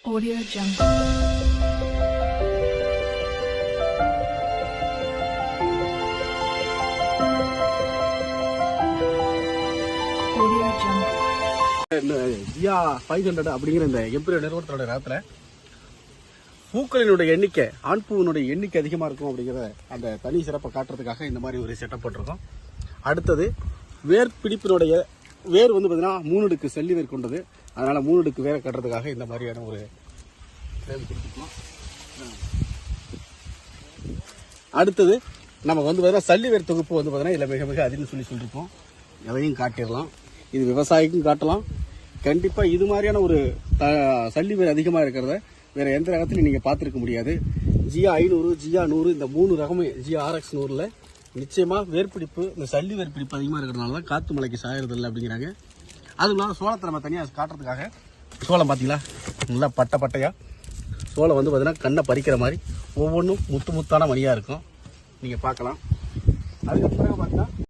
Audio Jungle. Audio Jungle. ஜியா 500 அப்படிங்கிற இந்த எம்பீரியல் நிறுவனத்தோட நேரத்தில் பூக்களினுடைய எண்ணிக்கை, ஆண் பூவினுடைய எண்ணிக்கை அதிகமாக இருக்கும் அப்படிங்கிற அந்த தனி சிறப்பை காட்டுறதுக்காக இந்த மாதிரி ஒரு செட்டப் போட்டிருக்கோம். அடுத்தது வேர் பிடிப்பினுடைய வேர் வந்து பார்த்தீங்கன்னா 3 அடுக்கு செல்லி வேர் கொண்டது. அதனால் 3 அடுக்கு வேரை கட்டுறதுக்காக இந்த மாதிரியான ஒரு ஃப்ரேம் கொடுத்துருக்கோம். அடுத்தது நமக்கு வந்து பார்த்தீங்கன்னா சல்லி வேர் தொகுப்பு வந்து பார்த்தீங்கன்னா இதில் மிக மிக அதிகம்னு சொல்லியிருக்கோம். எதையும் காட்டிடலாம். இது விவசாயிக்கும் காட்டலாம். கண்டிப்பாக இது மாதிரியான ஒரு சல்லி வேர் அதிகமாக இருக்கிறத வேறு எந்த ரகத்துலையும் நீங்கள் பார்த்துருக்க முடியாது. ஜியா 500, ஜியா 100 இந்த 3 ரகமே ஜியா RX 100ல் நிச்சயமாக வேர்பிடிப்பு, இந்த சல்லி வேர்பிடிப்பு அதிகமாக இருக்கிறதுனால தான் காற்று மலைக்கு சாகிறது இல்லை அப்படிங்கிறாங்க. அதுவும் இல்லாமல் சோளத்தை நம்ம தனியாக காட்டுறதுக்காக சோளம் பார்த்தீங்களா, நல்லா பட்டையாக சோளம் வந்து பார்த்தீங்கன்னா கண்ணை பறிக்கிற மாதிரி ஒவ்வொன்றும் முத்து முத்தான மணியாக இருக்கும். நீங்கள் பார்க்கலாம். அதுக்கு பிறகு பார்த்தீங்கன்னா